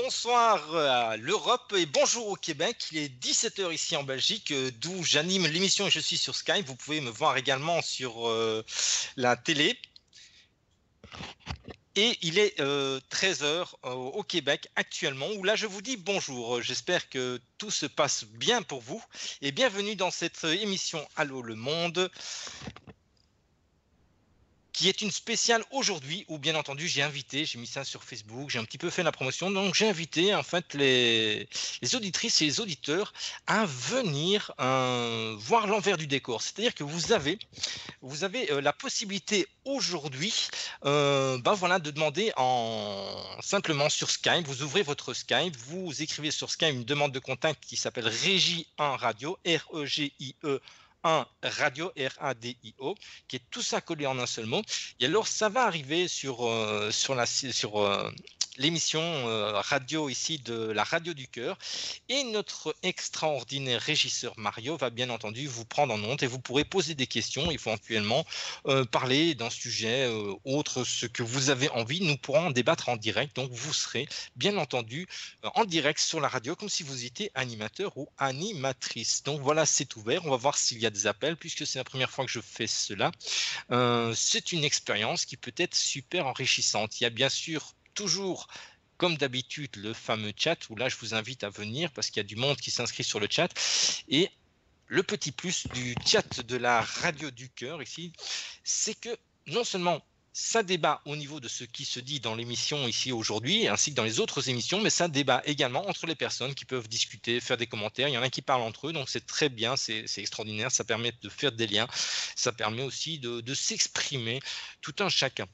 Bonsoir à l'Europe et bonjour au Québec. Il est 17 heures ici en Belgique, d'où j'anime l'émission et je suis sur Skype. Vous pouvez me voir également sur la télé. Et il est 13 heures au Québec actuellement, où là je vous dis bonjour. J'espère que tout se passe bien pour vous et bienvenue dans cette émission Allô le monde, qui est une spéciale aujourd'hui où bien entendu j'ai mis ça sur Facebook, j'ai un petit peu fait la promotion, donc j'ai invité en fait les auditrices et les auditeurs à venir voir l'envers du décor. C'est-à-dire que vous avez la possibilité aujourd'hui voilà, de demander simplement sur Skype, vous ouvrez votre Skype, vous écrivez sur Skype une demande de contact qui s'appelle Régie 1 Radio, REGIE 1 Radio, RADIO, qui est tout ça collé en un seul mot. Et alors, ça va arriver sur l'émission radio ici de la Radio du Cœur. Et notre extraordinaire régisseur Mario va bien entendu vous prendre en compte et vous pourrez poser des questions, éventuellement parler d'un sujet autre, ce que vous avez envie. Nous pourrons en débattre en direct. Donc, vous serez bien entendu en direct sur la radio comme si vous étiez animateur ou animatrice. Donc, voilà, c'est ouvert. On va voir s'il y a des appels puisque c'est la première fois que je fais cela. C'est une expérience qui peut être super enrichissante. Il y a bien sûr toujours, comme d'habitude, le fameux chat où là, je vous invite à venir parce qu'il y a du monde qui s'inscrit sur le chat. Et le petit plus du chat de la Radio du Cœur ici, c'est que non seulement ça débat au niveau de ce qui se dit dans l'émission ici aujourd'hui, ainsi que dans les autres émissions, mais ça débat également entre les personnes qui peuvent discuter, faire des commentaires. Il y en a qui parlent entre eux, donc c'est très bien, c'est extraordinaire. Ça permet de faire des liens, ça permet aussi de s'exprimer tout un chacun.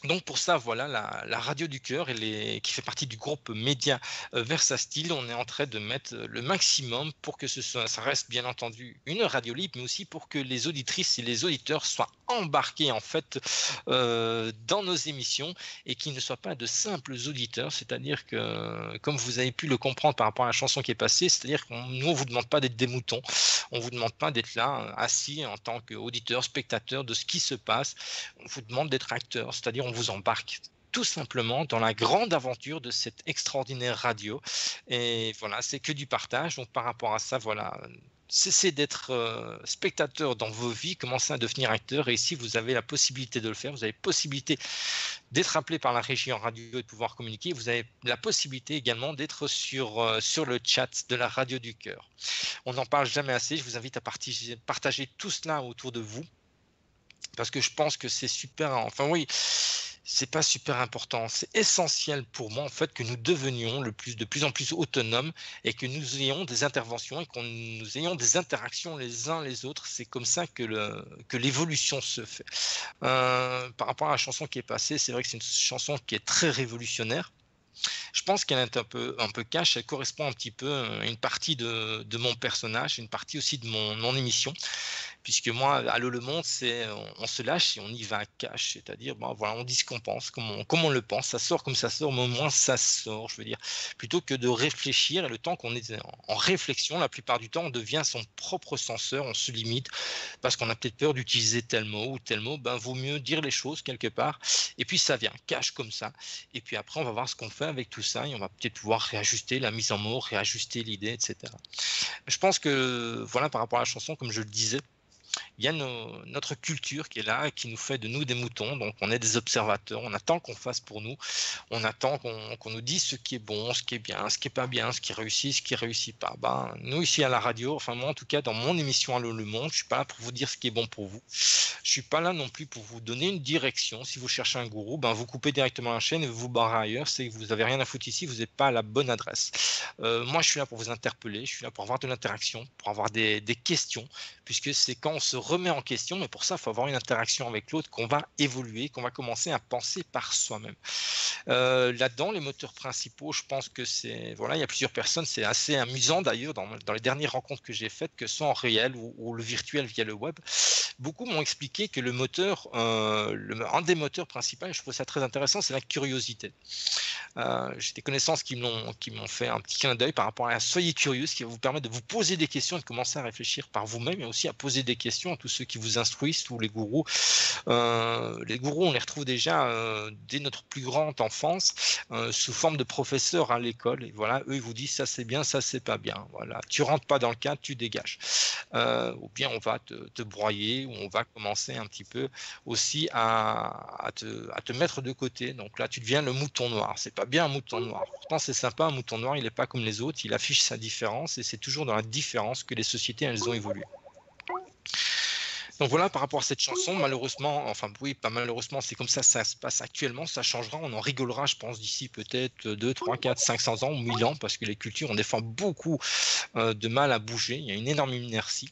Donc pour ça, voilà, la Radio du Cœur, qui fait partie du groupe Média Versastile, on est en train de mettre le maximum pour que ça reste bien entendu une radio libre, mais aussi pour que les auditrices et les auditeurs soient embarqués en fait dans nos émissions et qu'ils ne soient pas de simples auditeurs, c'est-à-dire que, comme vous avez pu le comprendre par rapport à la chanson qui est passée, c'est-à-dire qu'on ne vous demande pas d'être des moutons, on ne vous demande pas d'être là assis en tant qu'auditeur, spectateur de ce qui se passe, on vous demande d'être acteur, c'est-à-dire on vous embarque tout simplement dans la grande aventure de cette extraordinaire radio. Et voilà, c'est que du partage. Donc par rapport à ça, voilà, cessez d'être spectateur dans vos vies, commencez à devenir acteur. Et ici, vous avez la possibilité de le faire. Vous avez la possibilité d'être appelé par la régie en radio et de pouvoir communiquer. Vous avez la possibilité également d'être sur le chat de la Radio du Cœur. On n'en parle jamais assez. Je vous invite à partager tout cela autour de vous, parce que je pense que c'est super. Enfin oui, c'est pas super important. C'est essentiel pour moi en fait que nous devenions de plus en plus autonomes et que nous ayons des interventions et que nous ayons des interactions les uns les autres. C'est comme ça que l'évolution se fait. Par rapport à la chanson qui est passée, c'est vrai que c'est une chanson qui est très révolutionnaire. Je pense qu'elle est un peu cash, elle correspond un petit peu à une partie de mon personnage, une partie aussi de mon émission, puisque moi, Allô le monde, c'est on se lâche et on y va à cash, c'est-à-dire bon, voilà, on dit ce qu'on pense, comme on le pense, ça sort comme ça sort, mais au moins ça sort, je veux dire, plutôt que de réfléchir, et le temps qu'on est en réflexion, la plupart du temps, on devient son propre censeur, on se limite, parce qu'on a peut-être peur d'utiliser tel mot ou tel mot, ben vaut mieux dire les choses quelque part, et puis ça vient cash comme ça, et puis après on va voir ce qu'on fait avec tout ça, et on va peut-être pouvoir réajuster la mise en mots, réajuster l'idée, etc. Je pense que, voilà, par rapport à la chanson, comme je le disais, il y a notre culture qui est là, qui nous fait de nous des moutons, donc on est des observateurs, on attend qu'on fasse pour nous, on attend qu'on nous dise ce qui est bon, ce qui est bien, ce qui est pas bien, ce qui réussit, ce qui réussit pas. Ben, nous ici à la radio, enfin moi en tout cas dans mon émission Allô le monde, je suis pas là pour vous dire ce qui est bon pour vous, je suis pas là non plus pour vous donner une direction. Si vous cherchez un gourou, ben vous coupez directement la chaîne et vous barrez ailleurs, c'est que vous avez rien à foutre ici, vous n'êtes pas à la bonne adresse. Moi je suis là pour vous interpeller, je suis là pour avoir de l'interaction, pour avoir des questions, puisque c'est quand on se remet en question, mais pour ça, il faut avoir une interaction avec l'autre, qu'on va évoluer, qu'on va commencer à penser par soi-même. Là-dedans, les moteurs principaux, je pense que c'est, voilà, il y a plusieurs personnes, c'est assez amusant d'ailleurs, dans les dernières rencontres que j'ai faites, que ce soit en réel ou le virtuel via le web, beaucoup m'ont expliqué que le moteur, un des moteurs principaux, et je trouve ça très intéressant, c'est la curiosité. J'ai des connaissances qui m'ont fait un petit clin d'œil par rapport à soyez curieux, ce qui va vous permettre de vous poser des questions et de commencer à réfléchir par vous-même, et aussi à poser des questions l'éducation, tous ceux qui vous instruisent, tous les gourous. Les gourous, on les retrouve déjà dès notre plus grande enfance, sous forme de professeurs à l'école. Et voilà, eux, ils vous disent ça c'est bien, ça c'est pas bien. Voilà, tu rentres pas dans le cadre, tu dégages. Ou bien on va te broyer, ou on va commencer un petit peu aussi à te mettre de côté. Donc là, tu deviens le mouton noir. C'est pas bien un mouton noir. Pourtant, c'est sympa, un mouton noir, il n'est pas comme les autres, il affiche sa différence, et c'est toujours dans la différence que les sociétés, elles ont évolué. Donc voilà, par rapport à cette chanson, malheureusement, enfin oui, pas malheureusement, c'est comme ça se passe actuellement, ça changera, on en rigolera, je pense, d'ici peut-être 2, 3, 4, 500 ans ou 1000 ans, parce que les cultures ont des fois beaucoup de mal à bouger, il y a une énorme inertie.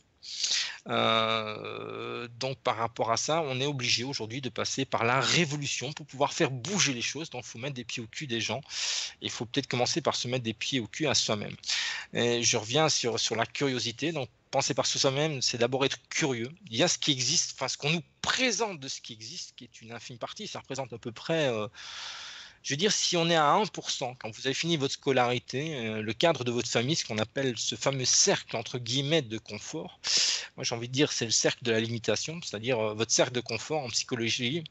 Donc par rapport à ça, on est obligé aujourd'hui de passer par la révolution pour pouvoir faire bouger les choses. Donc il faut mettre des pieds au cul des gens. Il faut peut-être commencer par se mettre des pieds au cul à soi-même. Et je reviens sur la curiosité. Donc penser par soi-même, c'est d'abord être curieux. Il y a ce qui existe, enfin ce qu'on nous présente de ce qui existe, qui est une infime partie. Ça représente à peu près je veux dire, si on est à 1%, quand vous avez fini votre scolarité, le cadre de votre famille, ce qu'on appelle ce fameux cercle, entre guillemets, de confort, moi j'ai envie de dire c'est le cercle de la limitation, c'est-à-dire votre cercle de confort en psychologie,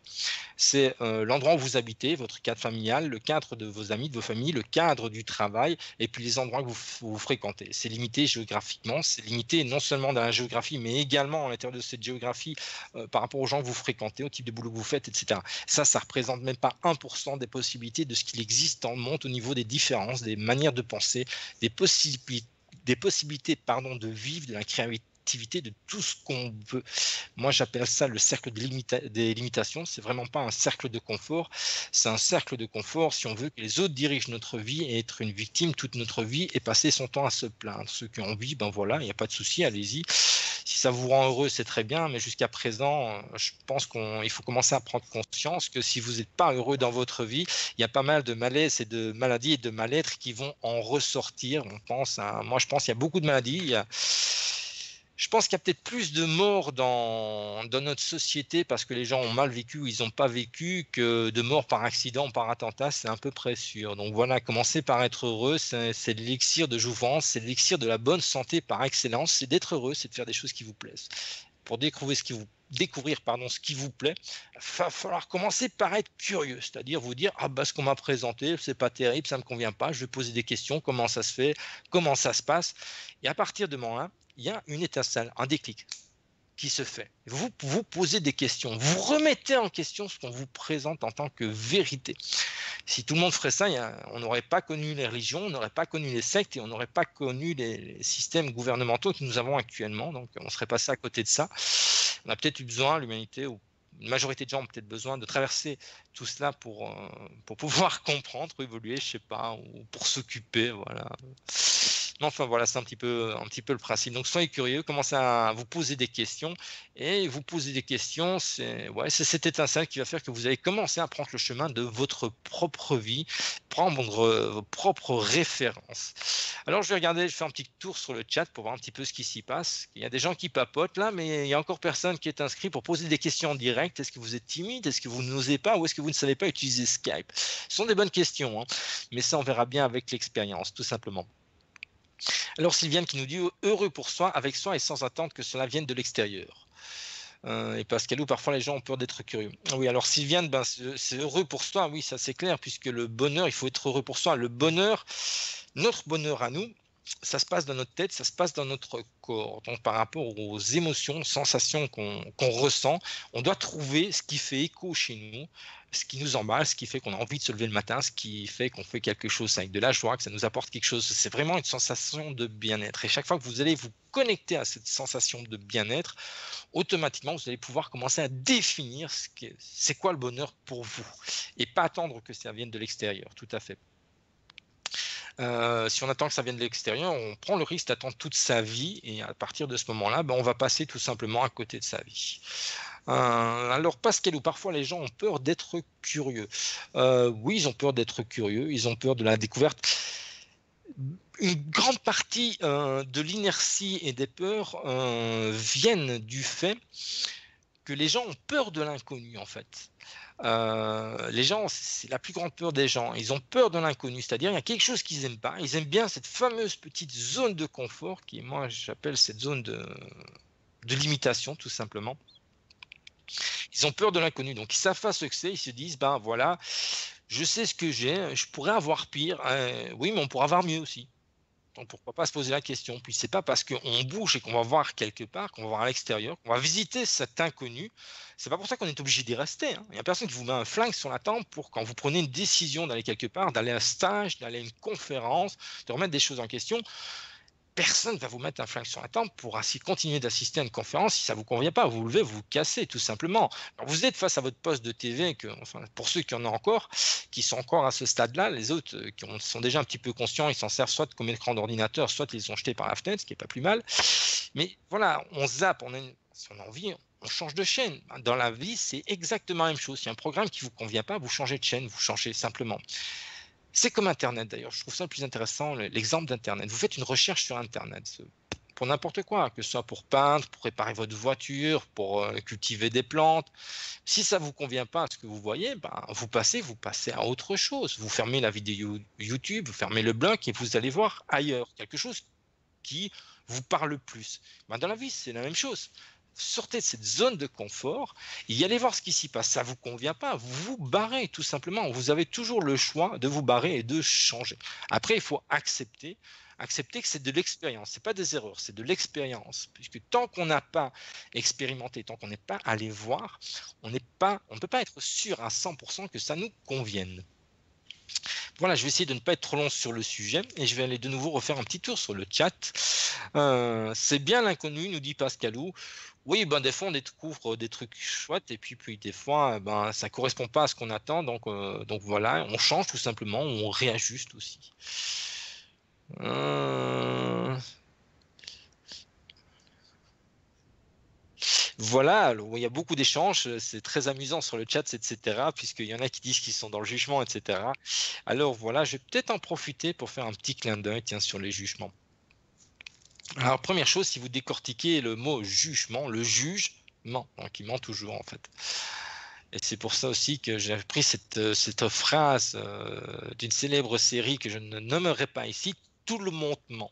c'est l'endroit où vous habitez, votre cadre familial, le cadre de vos amis, de vos familles, le cadre du travail, et puis les endroits que vous fréquentez. C'est limité géographiquement, c'est limité non seulement dans la géographie, mais également à l'intérieur de cette géographie par rapport aux gens que vous fréquentez, au type de boulot que vous faites, etc. Ça représente même pas 1% des possibilités de ce qu'il existe dans le monde au niveau des différences, des manières de penser, des possibilités de vivre, de la créativité, de tout ce qu'on veut. Moi, j'appelle ça le cercle des limitations. C'est vraiment pas un cercle de confort. C'est un cercle de confort si on veut que les autres dirigent notre vie et être une victime toute notre vie et passer son temps à se plaindre. Ceux qui ont envie, ben voilà, il n'y a pas de souci, allez-y. Si ça vous rend heureux, c'est très bien, mais jusqu'à présent, je pense qu'il faut commencer à prendre conscience que si vous n'êtes pas heureux dans votre vie, il y a pas mal de malaise et de maladies et de mal-être qui vont en ressortir. Moi, je pense qu'il y a beaucoup de maladies. Je pense qu'il y a peut-être plus de morts dans notre société parce que les gens ont mal vécu ou ils n'ont pas vécu que de morts par accident ou par attentat, c'est à peu près sûr. Donc voilà, commencer par être heureux, c'est l'élixir de jouvence, c'est l'élixir de la bonne santé par excellence, c'est d'être heureux, c'est de faire des choses qui vous plaisent. Pour découvrir ce qui vous plaît, il va falloir commencer par être curieux, c'est-à-dire vous dire ce qu'on m'a présenté, c'est pas terrible, ça me convient pas, je vais poser des questions, comment ça se fait, comment ça se passe, et à partir de ce moment-là, il y a une étincelle, un déclic qui se fait. Vous vous posez des questions, vous remettez en question ce qu'on vous présente en tant que vérité. Si tout le monde ferait ça, on n'aurait pas connu les religions, on n'aurait pas connu les sectes et on n'aurait pas connu les systèmes gouvernementaux que nous avons actuellement. Donc on serait passé à côté de ça. On a peut-être eu besoin, l'humanité, ou une majorité de gens ont peut-être besoin de traverser tout cela pour pouvoir comprendre, pour évoluer, je sais pas, ou pour s'occuper, voilà. Enfin voilà, c'est un petit peu le principe. Donc soyez curieux, commencez à vous poser des questions, et vous poser des questions, c'est cette étincelle qui va faire que vous allez commencer à prendre le chemin de votre propre vie, prendre vos propres références. Alors je vais faire un petit tour sur le chat pour voir un petit peu ce qui s'y passe. Il y a des gens qui papotent là, mais il y a encore personne qui est inscrit pour poser des questions en direct. Est-ce que vous êtes timide? Est-ce que vous n'osez pas? Ou est-ce que vous ne savez pas utiliser Skype? Ce sont des bonnes questions, hein, mais ça on verra bien avec l'expérience, tout simplement. Alors Sylviane qui nous dit « Heureux pour soi, avec soi et sans attendre que cela vienne de l'extérieur ». Et Pascalou, parfois les gens ont peur d'être curieux. Oui, alors Sylviane, c'est heureux pour soi, oui, ça c'est clair, puisque le bonheur, il faut être heureux pour soi. Le bonheur, notre bonheur à nous, ça se passe dans notre tête, ça se passe dans notre corps. Donc par rapport aux émotions, sensations qu'on ressent, on doit trouver ce qui fait écho chez nous, ce qui nous emballe, ce qui fait qu'on a envie de se lever le matin, ce qui fait qu'on fait quelque chose avec de la joie, que ça nous apporte quelque chose. C'est vraiment une sensation de bien-être. Et chaque fois que vous allez vous connecter à cette sensation de bien-être, automatiquement, vous allez pouvoir commencer à définir c'est quoi le bonheur pour vous. Et pas attendre que ça vienne de l'extérieur, tout à fait. Si on attend que ça vienne de l'extérieur, on prend le risque d'attendre toute sa vie, et à partir de ce moment-là, on va passer tout simplement à côté de sa vie. Alors Pascalou, parfois les gens ont peur d'être curieux. Oui, ils ont peur d'être curieux, ils ont peur de la découverte. Une grande partie de l'inertie et des peurs viennent du fait que les gens ont peur de l'inconnu, en fait. Les gens, c'est la plus grande peur des gens. Ils ont peur de l'inconnu, c'est-à-dire il y a quelque chose qu'ils n'aiment pas. Ils aiment bien cette fameuse petite zone de confort qui, moi, j'appelle cette zone de l'imitation, tout simplement. Ils ont peur de l'inconnu, donc ils savent pas ce que c'est. Ils se disent, ben voilà, je sais ce que j'ai, je pourrais avoir pire. Oui, mais on pourra avoir mieux aussi. Donc pourquoi pas se poser la question. Puis c'est pas parce qu'on bouge et qu'on va voir quelque part, qu'on va voir à l'extérieur, qu'on va visiter cet inconnu. C'est pas pour ça qu'on est obligé d'y rester, hein. Il y a personne qui vous met un flingue sur la tempe pour quand vous prenez une décision d'aller quelque part, d'aller à un stage, d'aller à une conférence, de remettre des choses en question. Personne ne va vous mettre un flingue sur la tempe pour ainsi continuer d'assister à une conférence si ça ne vous convient pas. Vous vous levez, vous vous cassez, tout simplement. Alors vous êtes face à votre poste de TV, enfin, pour ceux qui en ont encore, qui sont encore à ce stade-là, les autres qui sont déjà un petit peu conscients, ils s'en servent soit comme écran d'ordinateur, soit ils les ont jetés par la fenêtre, ce qui n'est pas plus mal. Mais voilà, on zappe, si on a envie, on change de chaîne. Dans la vie, c'est exactement la même chose. S'il y a un programme qui ne vous convient pas, vous changez de chaîne, vous changez simplement. C'est comme Internet d'ailleurs, je trouve ça le plus intéressant, l'exemple d'Internet. Vous faites une recherche sur Internet, pour n'importe quoi, que ce soit pour peindre, pour réparer votre voiture, pour cultiver des plantes. Si ça ne vous convient pas à ce que vous voyez, ben, vous passez à autre chose. Vous fermez la vidéo YouTube, vous fermez le blog et vous allez voir ailleurs, quelque chose qui vous parle plus. Ben, dans la vie, c'est la même chose. Sortez de cette zone de confort et allez voir ce qui s'y passe. Ça ne vous convient pas, vous vous barrez tout simplement. Vous avez toujours le choix de vous barrer et de changer. Après, il faut accepter que c'est de l'expérience. Ce n'est pas des erreurs, c'est de l'expérience. Puisque tant qu'on n'a pas expérimenté, tant qu'on n'est pas allé voir, on ne peut pas être sûr à 100% que ça nous convienne. Voilà, je vais essayer de ne pas être trop long sur le sujet et je vais aller de nouveau refaire un petit tour sur le chat. C'est bien l'inconnu, nous dit Pascalou. Oui, ben des fois on découvre des trucs chouettes et puis des fois ben ça correspond pas à ce qu'on attend, donc voilà, on change tout simplement, on réajuste aussi. Voilà, alors, il y a beaucoup d'échanges, c'est très amusant sur le chat, etc., puisqu'il y en a qui disent qu'ils sont dans le jugement, etc. Alors voilà, je vais peut-être en profiter pour faire un petit clin d'œil sur les jugements. Alors première chose, si vous décortiquez le mot jugement, le juge ment, donc il ment toujours en fait. Et c'est pour ça aussi que j'ai pris cette phrase d'une célèbre série que je ne nommerai pas ici, tout le monde ment.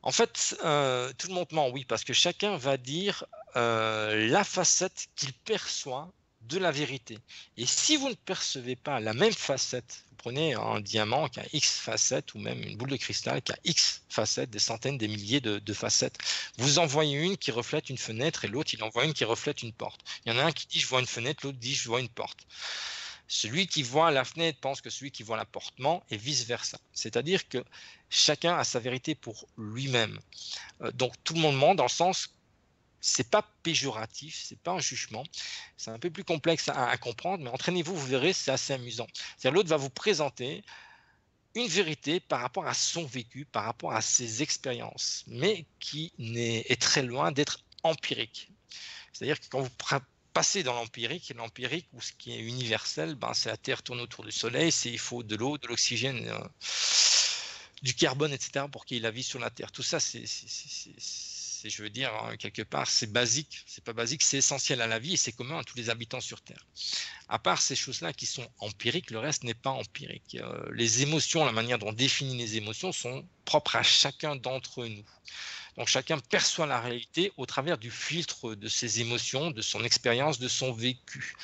En fait, tout le monde ment, oui, parce que chacun va dire la facette qu'il perçoit de la vérité. Et si vous ne percevez pas la même facette, vous prenez un diamant qui a X facettes ou même une boule de cristal qui a X facettes, des centaines, des milliers de facettes. Vous en voyez une qui reflète une fenêtre et l'autre, il en voit une qui reflète une porte. Il y en a un qui dit je vois une fenêtre, l'autre dit je vois une porte. Celui qui voit la fenêtre pense que celui qui voit la porte ment et vice-versa. C'est-à-dire que chacun a sa vérité pour lui-même. Donc tout le monde ment dans le sens, c'est pas péjoratif, c'est pas un jugement, c'est un peu plus complexe à comprendre, mais entraînez-vous, vous verrez, c'est assez amusant. C'est-à-dire l'autre va vous présenter une vérité par rapport à son vécu, par rapport à ses expériences, mais qui est très loin d'être empirique. C'est-à-dire que quand vous passer dans l'empirique, et l'empirique, ou ce qui est universel, ben, c'est la Terre tourne autour du Soleil, il faut de l'eau, de l'oxygène, du carbone, etc., pour qu'il y ait la vie sur la Terre. Tout ça, c'est je veux dire, quelque part, c'est basique. C'est pas basique, c'est essentiel à la vie et c'est commun à tous les habitants sur Terre. À part ces choses-là qui sont empiriques, le reste n'est pas empirique. Les émotions, la manière dont on définit les émotions sont propres à chacun d'entre nous. Donc chacun perçoit la réalité au travers du filtre de ses émotions, de son expérience, de son vécu.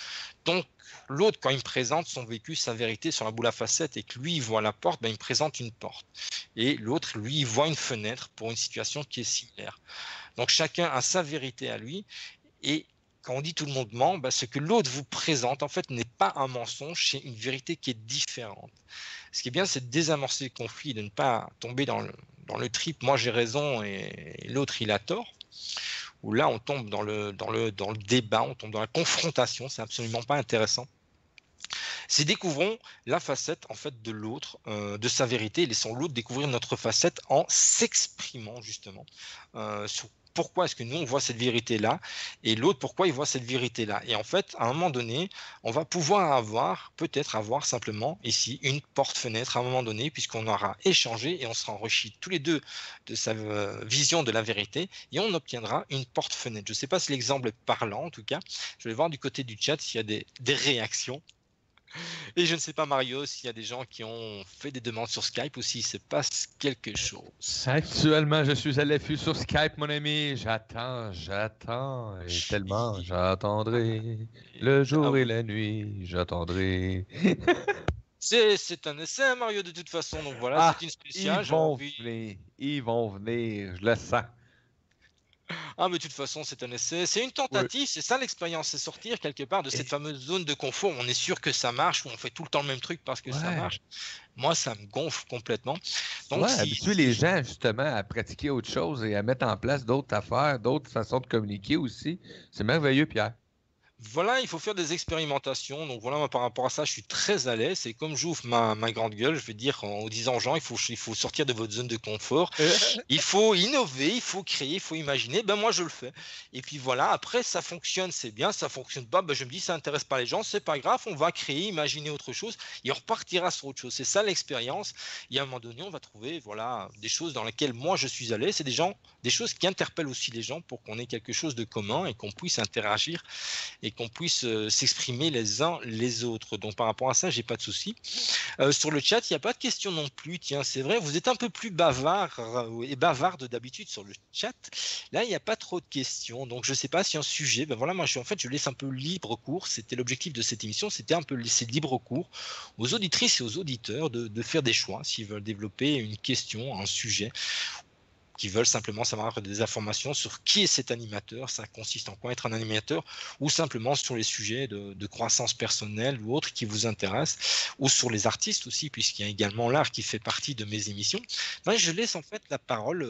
Donc l'autre, quand il me présente son vécu, sa vérité sur la boule à facettes et que lui, il voit la porte, ben, il me présente une porte. Et l'autre, lui, il voit une fenêtre pour une situation qui est similaire. Donc chacun a sa vérité à lui. Et quand on dit tout le monde ment, ben, ce que l'autre vous présente, en fait, n'est pas un mensonge, c'est une vérité qui est différente. Ce qui est bien, c'est de désamorcer le conflit, de ne pas tomber dans le trip, moi j'ai raison et l'autre il a tort. Où là, on tombe dans le débat, on tombe dans la confrontation, c'est absolument pas intéressant. C'est découvrons la facette en fait de l'autre, de sa vérité, et laissons l'autre découvrir notre facette en s'exprimant justement sur pourquoi est-ce que nous on voit cette vérité-là et l'autre pourquoi il voit cette vérité-là. Et en fait, à un moment donné, on va pouvoir peut-être avoir simplement ici une porte-fenêtre à un moment donné, puisqu'on aura échangé et on sera enrichis tous les deux de sa vision de la vérité et on obtiendra une porte-fenêtre. Je ne sais pas si l'exemple est parlant en tout cas. Je vais voir du côté du chat s'il y a des réactions. Et je ne sais pas, Mario, s'il y a des gens qui ont fait des demandes sur Skype ou s'il se passe quelque chose. Actuellement, je suis à l'affût sur Skype, mon ami. J'attends, et tellement Et- j'attendrai. Le Ah jour et oui. la nuit, j'attendrai. C'est un essai, Mario, de toute façon. Donc voilà, c'est Ah, une spéciale. J'ai envie. ils vont venir, je le sens. Ah, mais de toute façon, c'est un essai. C'est une Oui. tentative. C'est ça l'expérience. C'est sortir quelque part de cette Et- fameuse zone de confort. On est sûr que ça marche, où on fait tout le temps le même truc parce que ça ouais. marche. Moi, ça me gonfle complètement. Donc, Ouais, si, habituer si les je- gens justement à pratiquer autre chose et à mettre en place d'autres affaires, d'autres façons de communiquer aussi. C'est merveilleux, Pierre. Voilà, il faut faire des expérimentations. Donc voilà, moi, par rapport à ça, je suis très à l'aise. Et comme j'ouvre ma grande gueule, je vais dire en disant aux gens, il faut sortir de votre zone de confort. Il faut innover, il faut créer, il faut imaginer. Ben moi, je le fais. Et puis voilà, après, ça fonctionne, c'est bien. Ça fonctionne pas, ben je me dis, ça intéresse pas les gens, c'est pas grave. On va créer, imaginer autre chose et on repartira sur autre chose. C'est ça l'expérience. Et à un moment donné, on va trouver voilà des choses dans lesquelles moi je suis à l'aise. C'est des choses qui interpellent aussi les gens pour qu'on ait quelque chose de commun et qu'on puisse interagir et qu'on puisse s'exprimer les uns les autres. Donc par rapport à ça, j'ai pas de souci. Sur le chat, il n'y a pas de questions non plus. Tiens, c'est vrai, vous êtes un peu plus bavard et bavarde d'habitude sur le chat. Là, il n'y a pas trop de questions. Donc je sais pas si un sujet. Ben voilà, moi en fait, je laisse un peu libre cours. C'était l'objectif de cette émission, c'était un peu laisser libre cours aux auditrices et aux auditeurs de faire des choix s'ils veulent développer une question, un sujet qui veulent simplement savoir des informations sur qui est cet animateur, ça consiste en quoi être un animateur, ou simplement sur les sujets de croissance personnelle ou autres qui vous intéressent, ou sur les artistes aussi, puisqu'il y a également l'art qui fait partie de mes émissions. Ben, je laisse en fait la parole,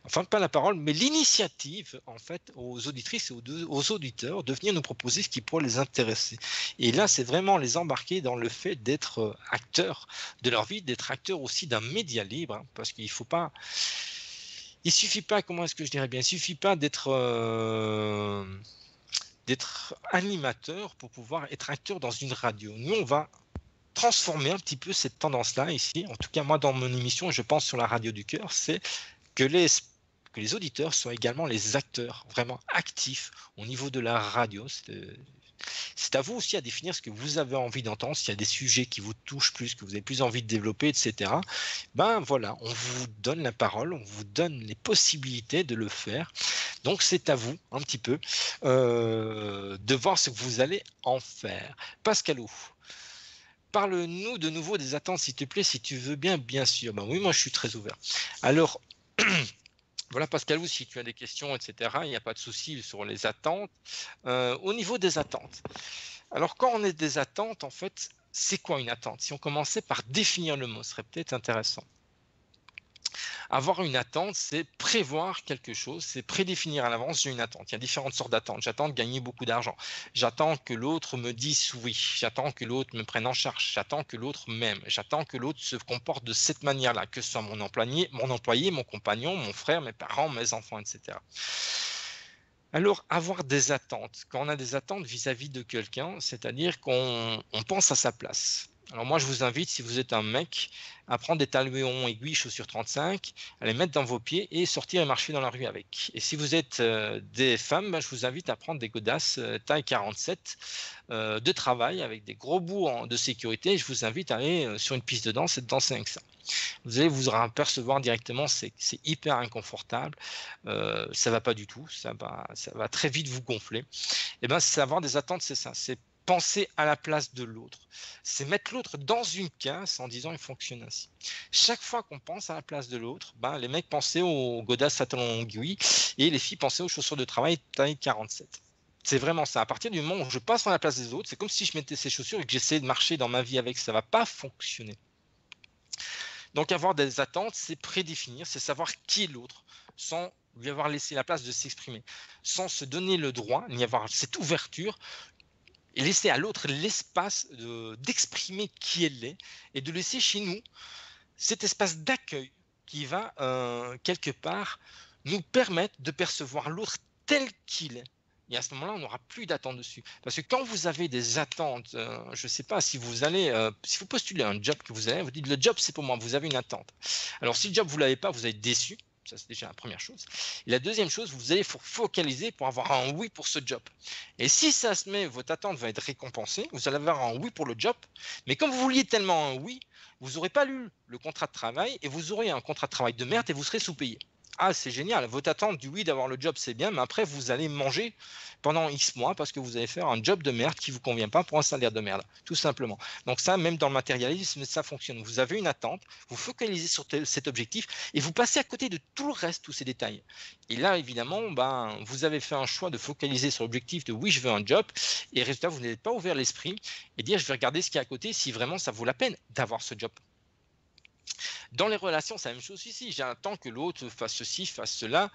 enfin pas la parole, mais l'initiative en fait aux auditrices et aux auditeurs de venir nous proposer ce qui pourrait les intéresser. Et là, c'est vraiment les embarquer dans le fait d'être acteurs de leur vie, d'être acteurs aussi d'un média libre, hein, parce qu'il ne faut pas il suffit pas, comment est-ce que je dirais bien, il suffit pas d'être animateur pour pouvoir être acteur dans une radio. Nous, on va transformer un petit peu cette tendance-là ici. En tout cas, moi, dans mon émission, je pense sur la radio du cœur, c'est que les auditeurs soient également les acteurs vraiment actifs au niveau de la radio. C'est à vous aussi à définir ce que vous avez envie d'entendre, s'il y a des sujets qui vous touchent plus, que vous avez plus envie de développer, etc. Ben voilà, on vous donne la parole, on vous donne les possibilités de le faire. Donc c'est à vous un petit peu de voir ce que vous allez en faire. Pascalou, parle-nous de nouveau des attentes, s'il te plaît, si tu veux bien, bien sûr. Ben oui, moi je suis très ouvert. Alors, voilà, Pascalou, si tu as des questions, etc., il n'y a pas de souci sur les attentes. Au niveau des attentes, alors quand on est des attentes, en fait, c'est quoi une attente? Si on commençait par définir le mot, ce serait peut-être intéressant. Avoir une attente, c'est prévoir quelque chose, c'est prédéfinir à l'avance, j'ai une attente. Il y a différentes sortes d'attentes. J'attends de gagner beaucoup d'argent. J'attends que l'autre me dise oui. J'attends que l'autre me prenne en charge. J'attends que l'autre m'aime. J'attends que l'autre se comporte de cette manière-là, que ce soit mon employé, mon compagnon, mon frère, mes parents, mes enfants, etc. Alors, avoir des attentes. Quand on a des attentes vis-à-vis de quelqu'un, c'est-à-dire qu'on pense à sa place. Alors moi, je vous invite, si vous êtes un mec, à prendre des talons aiguilles chaussures 35, à les mettre dans vos pieds et sortir et marcher dans la rue avec. Et si vous êtes des femmes, ben, je vous invite à prendre des godasses taille 47 de travail avec des gros bouts de sécurité. Et je vous invite à aller sur une piste de danse et de danser avec ça. Vous allez vous apercevoir directement, c'est hyper inconfortable, ça va pas du tout, ça va très vite vous gonfler. Et ben, c'est avoir des attentes, c'est ça, c'est penser à la place de l'autre. C'est mettre l'autre dans une case en disant il fonctionne ainsi. Chaque fois qu'on pense à la place de l'autre, ben, les mecs pensaient aux godasses à talons aiguilles et les filles pensaient aux chaussures de travail taille 47. C'est vraiment ça. À partir du moment où je passe à la place des autres, c'est comme si je mettais ces chaussures et que j'essayais de marcher dans ma vie avec. Ça va pas fonctionner. Donc avoir des attentes, c'est prédéfinir, c'est savoir qui est l'autre, sans lui avoir laissé la place de s'exprimer, sans se donner le droit, n'y avoir cette ouverture, et laisser à l'autre l'espace d'exprimer qui elle est, et de laisser chez nous cet espace d'accueil qui va quelque part nous permettre de percevoir l'autre tel qu'il est. Et à ce moment-là, on n'aura plus d'attente dessus. Parce que quand vous avez des attentes, je ne sais pas, si si vous postulez un job que vous avez, vous dites le job c'est pour moi, vous avez une attente. Alors si le job vous ne l'avez pas, vous êtes déçu. Ça, c'est déjà la première chose. Et la deuxième chose, vous allez vous focaliser pour avoir un oui pour ce job. Et si ça se met, votre attente va être récompensée, vous allez avoir un oui pour le job. Mais comme vous vouliez tellement un oui, vous n'aurez pas lu le contrat de travail et vous aurez un contrat de travail de merde et vous serez sous-payé. Ah, c'est génial. Votre attente du oui d'avoir le job, c'est bien, mais après, vous allez manger pendant X mois parce que vous allez faire un job de merde qui ne vous convient pas pour un salaire de merde, tout simplement. Donc ça, même dans le matérialisme, ça fonctionne. Vous avez une attente, vous focalisez sur cet objectif et vous passez à côté de tout le reste, tous ces détails. Et là, évidemment, vous avez fait un choix de focaliser sur l'objectif de oui, je veux un job, et résultat, vous n'êtes pas ouvert l'esprit et dire je vais regarder ce qu'il y a à côté si vraiment ça vaut la peine d'avoir ce job. Dans les relations, c'est la même chose ici. J'attends que l'autre fasse ceci, fasse cela.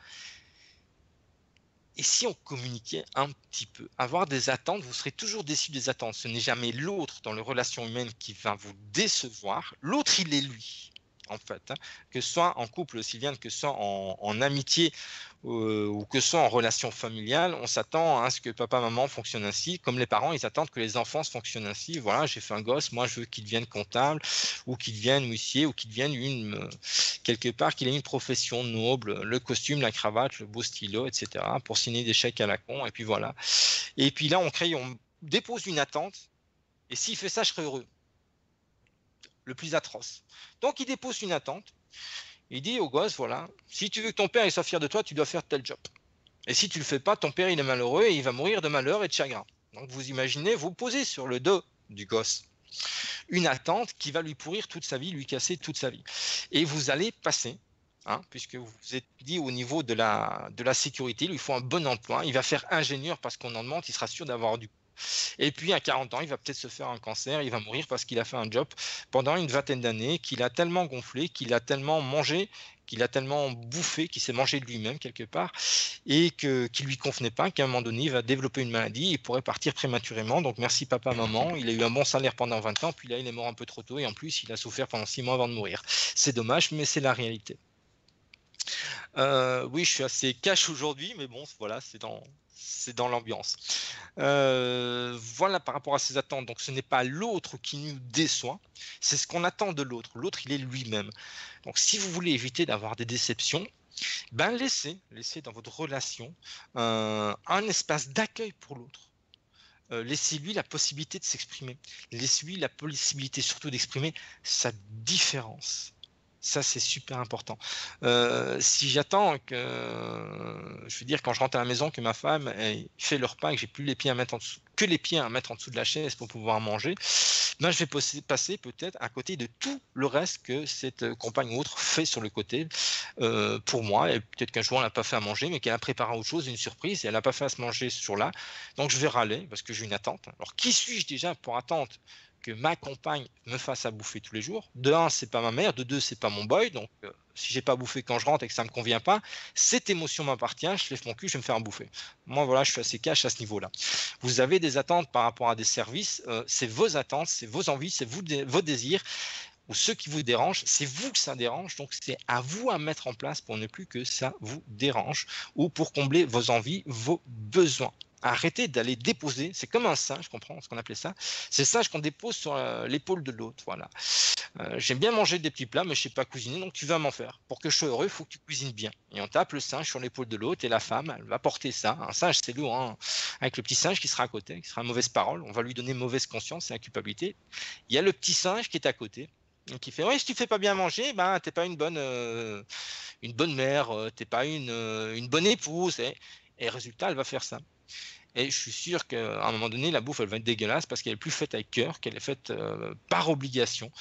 Et si on communiquait un petit peu, avoir des attentes, vous serez toujours déçu des attentes. Ce n'est jamais l'autre dans les relations humaines qui va vous décevoir. L'autre, il est lui, en fait. Que ce soit en couple, Sylviane, que ce soit en amitié ou que ce soit en relation familiale, on s'attend à ce que papa, maman fonctionnent ainsi. Comme les parents, ils attendent que les enfants fonctionnent ainsi. Voilà, j'ai fait un gosse, moi je veux qu'il devienne comptable ou qu'il devienne huissier ou qu'il devienne quelque part qu'il ait une profession noble, le costume, la cravate, le beau stylo, etc. pour signer des chèques à la con. Et puis voilà. Et puis là, on dépose une attente. Et s'il fait ça, je serai heureux. Le plus atroce. Donc il dépose une attente. Il dit au gosse, voilà, si tu veux que ton père il soit fier de toi, tu dois faire tel job. Et si tu le fais pas, ton père il est malheureux et il va mourir de malheur et de chagrin. Donc vous imaginez, vous posez sur le dos du gosse une attente qui va lui pourrir toute sa vie, lui casser toute sa vie. Et vous allez passer, puisque vous vous êtes dit au niveau de la sécurité, il lui faut un bon emploi, il va faire ingénieur parce qu'on en demande, il sera sûr d'avoir du. Et puis à 40 ans, il va peut-être se faire un cancer, il va mourir parce qu'il a fait un job pendant une vingtaine d'années, qu'il a tellement gonflé, qu'il a tellement mangé, qu'il a tellement bouffé, qu'il s'est mangé de lui-même quelque part, et qu'il lui convenait pas, qu'à un moment donné, il va développer une maladie, il pourrait partir prématurément. Donc merci papa, maman, il a eu un bon salaire pendant 20 ans, puis là il est mort un peu trop tôt, et en plus il a souffert pendant 6 mois avant de mourir. C'est dommage, mais c'est la réalité. Oui, je suis assez cash aujourd'hui, mais bon, voilà, c'est dans l'ambiance. Voilà par rapport à ces attentes. Donc, ce n'est pas l'autre qui nous déçoit, c'est ce qu'on attend de l'autre. L'autre, il est lui-même. Donc, si vous voulez éviter d'avoir des déceptions, laissez dans votre relation un espace d'accueil pour l'autre. Laissez-lui la possibilité de s'exprimer. Laissez-lui la possibilité surtout d'exprimer sa différence. Ça, c'est super important. Si j'attends je veux dire, quand je rentre à la maison, que ma femme fait le repas et que j'ai plus les pieds à mettre en dessous, que les pieds à mettre en dessous de la chaise pour pouvoir manger, je vais passer peut-être à côté de tout le reste que cette compagne ou autre fait sur le côté pour moi. Et peut-être qu'un jour, elle n'a pas fait à manger, mais qu'elle a préparé autre chose, une surprise, et elle n'a pas fait à se manger ce jour-là. Donc, je vais râler parce que j'ai une attente. Alors, qui suis-je déjà pour attendre que ma compagne me fasse à bouffer tous les jours? De un, c'est pas ma mère, de deux, c'est pas mon boy, donc si j'ai pas bouffé quand je rentre et que ça me convient pas, cette émotion m'appartient, je lève mon cul, je vais me faire à bouffer. Moi voilà, je suis assez cash à ce niveau-là. Vous avez des attentes par rapport à des services, c'est vos attentes, c'est vos envies, c'est vos désirs, ou ceux qui vous dérangent, c'est vous que ça dérange, donc c'est à vous à mettre en place pour ne plus que ça vous dérange, ou pour combler vos envies, vos besoins. Arrêtez d'aller déposer, c'est comme un singe, je comprends ce qu'on appelait ça, c'est le singe qu'on dépose sur l'épaule de l'autre, voilà. J'aime bien manger des petits plats, mais je sais pas cuisiner, donc tu vas m'en faire. Pour que je sois heureux, il faut que tu cuisines bien. Et on tape le singe sur l'épaule de l'autre, et la femme, elle va porter ça. Un singe, c'est lourd, hein, avec le petit singe qui sera à côté, qui sera mauvaise parole, on va lui donner mauvaise conscience et la culpabilité. Il y a le petit singe qui est à côté, qui fait, ouais, si tu fais pas bien manger, t'es pas une bonne mère, t'es pas une bonne épouse. Et résultat, elle va faire ça. Et je suis sûr qu'à un moment donné, la bouffe, elle va être dégueulasse parce qu'elle est plus faite avec cœur, qu'elle est faite par obligation.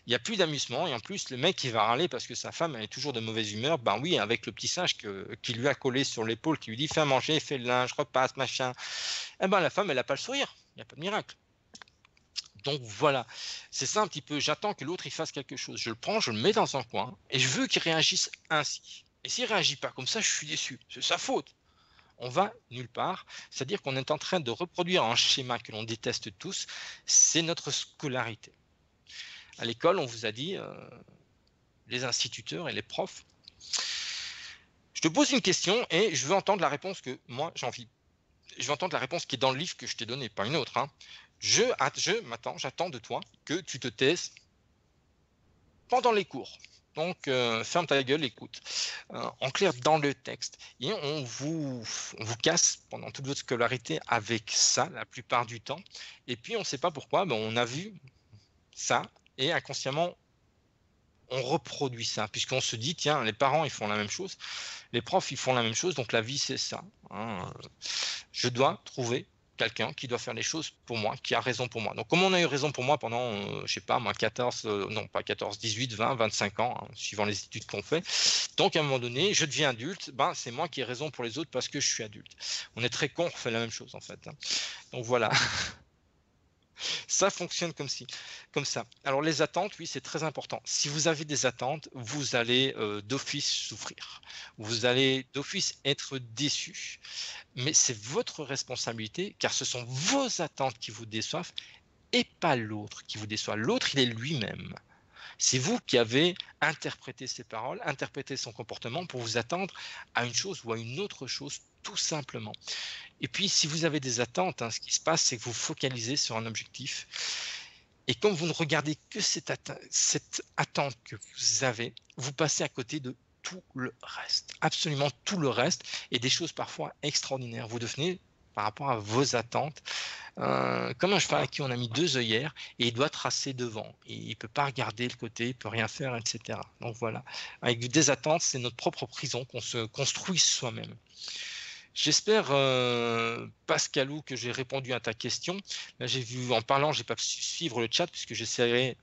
Il n'y a plus d'amusement. Et en plus, le mec, il va râler parce que sa femme, elle est toujours de mauvaise humeur. Ben oui, avec le petit singe qui lui a collé sur l'épaule, qui lui dit, fais à manger, fais le linge, repasse, machin. Eh ben, la femme, elle n'a pas le sourire. Il n'y a pas de miracle. Donc voilà, c'est ça un petit peu. J'attends que l'autre, il fasse quelque chose. Je le prends, je le mets dans un coin et je veux qu'il réagisse ainsi. Et s'il ne réagit pas comme ça, je suis déçu. C'est sa faute. On va nulle part. C'est-à-dire qu'on est en train de reproduire un schéma que l'on déteste tous, c'est notre scolarité. À l'école, on vous a dit, les instituteurs et les profs, je te pose une question et je veux entendre la réponse que moi j'ai envie. Je veux entendre la réponse qui est dans le livre que je t'ai donné, pas une autre. J'attends de toi que tu te taises pendant les cours. Donc, ferme ta gueule, écoute. En clair, dans le texte. Et on vous casse pendant toute votre scolarité avec ça, la plupart du temps. Et puis, on ne sait pas pourquoi, on a vu ça, et inconsciemment, on reproduit ça, puisqu'on se dit, tiens, les parents, ils font la même chose, les profs, ils font la même chose, donc la vie, c'est ça. Je dois trouver quelqu'un qui doit faire les choses pour moi, qui a raison pour moi. Donc, comme on a eu raison pour moi pendant, je sais pas, moi, 18, 20, 25 ans, suivant les études qu'on fait. Donc, à un moment donné, je deviens adulte, c'est moi qui ai raison pour les autres parce que je suis adulte. On est très con, on fait la même chose, en fait. Donc, voilà. Ça fonctionne comme ça. Alors, les attentes, oui, c'est très important. Si vous avez des attentes, vous allez d'office souffrir. Vous allez d'office être déçu. Mais c'est votre responsabilité, car ce sont vos attentes qui vous déçoivent et pas l'autre qui vous déçoit. L'autre, il est lui-même. C'est vous qui avez interprété ses paroles, interprété son comportement pour vous attendre à une chose ou à une autre chose, tout simplement. Et puis, si vous avez des attentes, ce qui se passe, c'est que vous focalisez sur un objectif. Et comme vous ne regardez que cette attente que vous avez, vous passez à côté de tout le reste, absolument tout le reste, et des choses parfois extraordinaires. Vous devenez, par rapport à vos attentes, comme un cheval à qui on a mis 2 œillères et il doit tracer devant. Et il ne peut pas regarder le côté, il ne peut rien faire, etc. Donc voilà, avec des attentes, c'est notre propre prison qu'on se construit soi-même. J'espère, Pascalou, que j'ai répondu à ta question. Là, j'ai vu, en parlant, j'ai pas pu suivre le chat puisque j'essayais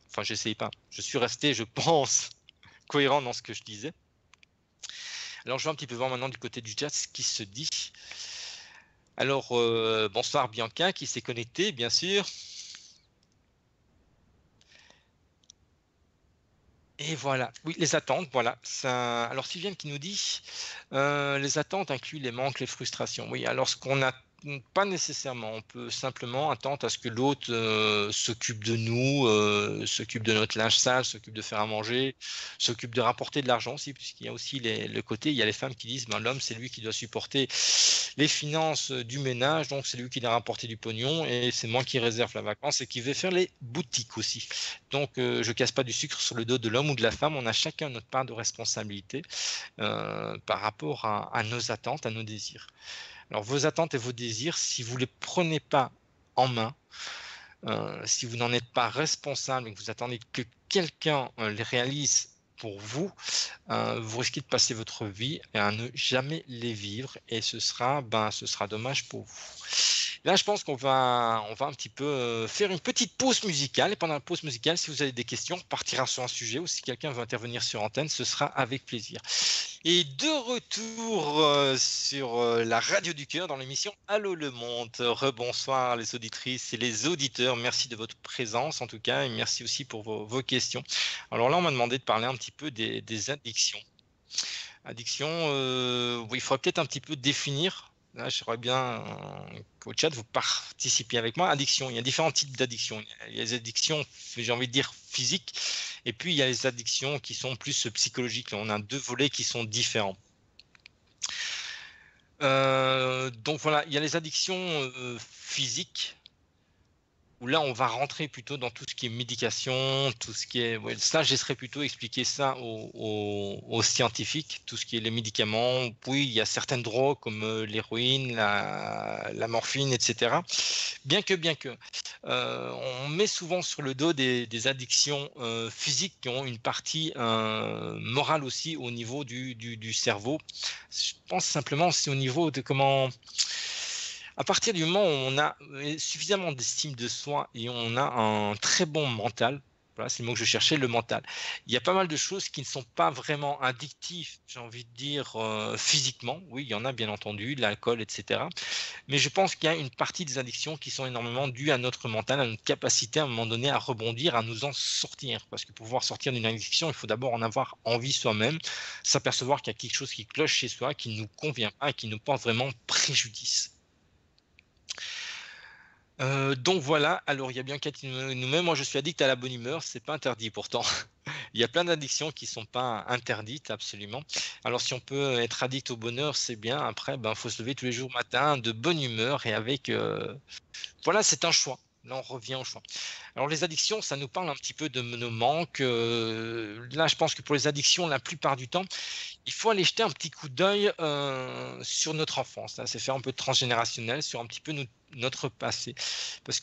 pas. Je suis resté, je pense, cohérent dans ce que je disais. Alors, je vais un petit peu voir maintenant du côté du chat ce qui se dit. Alors, bonsoir Bianca qui s'est connectée, bien sûr. Et voilà, oui, les attentes, voilà. Ça... Alors, Sylviane qui nous dit, les attentes incluent les manques, les frustrations. Oui, alors ce qu'on n'a pas nécessairement, on peut simplement attendre à ce que l'autre s'occupe de nous, s'occupe de notre linge sale, s'occupe de faire à manger, s'occupe de rapporter de l'argent aussi, puisqu'il y a aussi le côté, il y a les femmes qui disent, l'homme c'est lui qui doit supporter les finances du ménage, donc c'est lui qui doit rapporter du pognon, et c'est moi qui réserve la vacance et qui vais faire les boutiques aussi. Donc, je casse pas du sucre sur le dos de l'homme ou de la femme. On a chacun notre part de responsabilité par rapport à nos attentes, à nos désirs. Alors, vos attentes et vos désirs, si vous ne les prenez pas en main, si vous n'en êtes pas responsable et que vous attendez que quelqu'un les réalise pour vous, vous risquez de passer votre vie à ne jamais les vivre et ce sera dommage pour vous. Là, je pense qu'on va un petit peu faire une petite pause musicale. Et pendant la pause musicale, si vous avez des questions, on partira sur un sujet ou si quelqu'un veut intervenir sur antenne, ce sera avec plaisir. Et de retour sur la radio du cœur dans l'émission Allô le monde. Rebonsoir les auditrices et les auditeurs. Merci de votre présence en tout cas et merci aussi pour vos questions. Alors là, on m'a demandé de parler un petit peu des addictions. Addiction, il faudrait peut-être un petit peu définir. Là, j'aimerais bien qu'au chat, vous participiez avec moi. Addiction, il y a différents types d'addictions. Il y a les addictions, j'ai envie de dire, physiques. Et puis, il y a les addictions qui sont plus psychologiques. On a 2 volets qui sont différents. Donc voilà, il y a les addictions physiques. Où là, on va rentrer plutôt dans tout ce qui est médication, tout ce qui est... Ouais, ça, j'essaierai plutôt expliquer ça aux scientifiques, tout ce qui est les médicaments. Oui, il y a certaines drogues comme l'héroïne, la morphine, etc. Bien que on met souvent sur le dos des addictions physiques qui ont une partie morale aussi au niveau du cerveau. Je pense simplement c'est au niveau de comment... À partir du moment où on a suffisamment d'estime de soi et on a un très bon mental, voilà, c'est le mot que je cherchais, le mental. Il y a pas mal de choses qui ne sont pas vraiment addictives, j'ai envie de dire, physiquement. Oui, il y en a bien entendu, l'alcool, etc. Mais je pense qu'il y a une partie des addictions qui sont énormément dues à notre mental, à notre capacité à un moment donné à rebondir, à nous en sortir. Parce que pour pouvoir sortir d'une addiction, il faut d'abord en avoir envie soi-même, s'apercevoir qu'il y a quelque chose qui cloche chez soi, qui ne nous convient pas et qui nous porte vraiment préjudice. Donc voilà, alors il y a bien qui nous met, moi je suis addict à la bonne humeur, c'est pas interdit pourtant. Il y a plein d'addictions qui sont pas interdites absolument. Alors si on peut être addict au bonheur, c'est bien. Après, faut se lever tous les jours matin de bonne humeur et avec... Voilà, c'est un choix. Là, on revient au choix. Alors, les addictions, ça nous parle un petit peu de nos manques. Là, je pense que pour les addictions, la plupart du temps, il faut aller jeter un petit coup d'œil sur notre enfance. Là, c'est faire un peu transgénérationnel sur un petit peu notre passé. Parce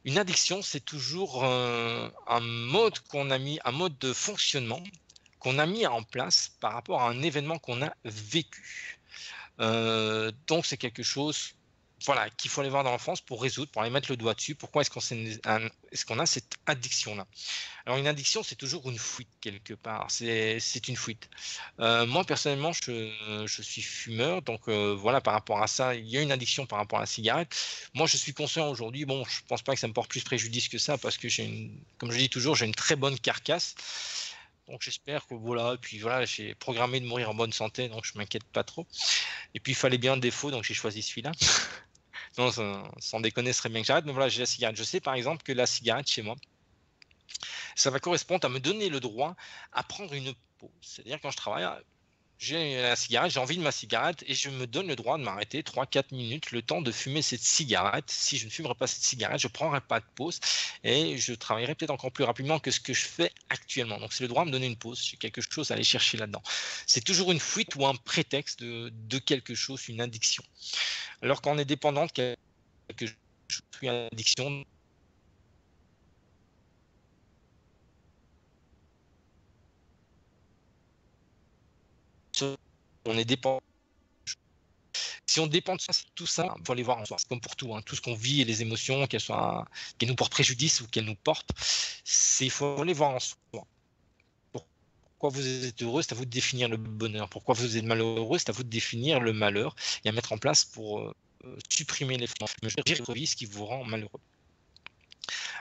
une addiction, c'est toujours un mode un mode de fonctionnement qu'on a mis en place par rapport à un événement qu'on a vécu. Donc c'est quelque chose, voilà, qu'il faut aller voir dans l'enfance pour résoudre, pour aller mettre le doigt dessus. Pourquoi est-ce qu'on a cette addiction-là? Alors une addiction, c'est toujours une fuite quelque part. C'est une fuite. Moi personnellement, je suis fumeur, donc voilà, par rapport à ça, il y a une addiction par rapport à la cigarette. Moi, je suis conscient aujourd'hui. Bon, je pense pas que ça me porte plus préjudice que ça parce que comme je dis toujours, j'ai une très bonne carcasse. Donc j'espère que voilà, et puis voilà, j'ai programmé de mourir en bonne santé, donc je m'inquiète pas trop. Et puis il fallait bien un défaut, donc j'ai choisi celui-là. Non, sans déconner, ce serait bien que j'arrête, mais voilà, j'ai la cigarette. Je sais par exemple que la cigarette chez moi, ça va correspondre à me donner le droit à prendre une pause. C'est-à-dire quand je travaille, j'ai la cigarette, j'ai envie de ma cigarette et je me donne le droit de m'arrêter 3-4 minutes, le temps de fumer cette cigarette. Si je ne fumerais pas cette cigarette, je ne prendrais pas de pause et je travaillerais peut-être encore plus rapidement que ce que je fais actuellement. Donc c'est le droit de me donner une pause, j'ai quelque chose à aller chercher là-dedans. C'est toujours une fuite ou un prétexte de quelque chose, une addiction. Alors qu'on est dépendant de quelque chose, une addiction, on est dépendant. Si on dépend de tout ça, il faut aller voir en soi. C'est comme pour tout, hein, tout ce qu'on vit et les émotions, qu'elles nous portent préjudice ou qu'elles nous portent, il faut aller voir en soi. Pourquoi vous êtes heureux, c'est à vous de définir le bonheur. Pourquoi vous êtes malheureux, c'est à vous de définir le malheur et à mettre en place pour supprimer les ce qui vous rend malheureux.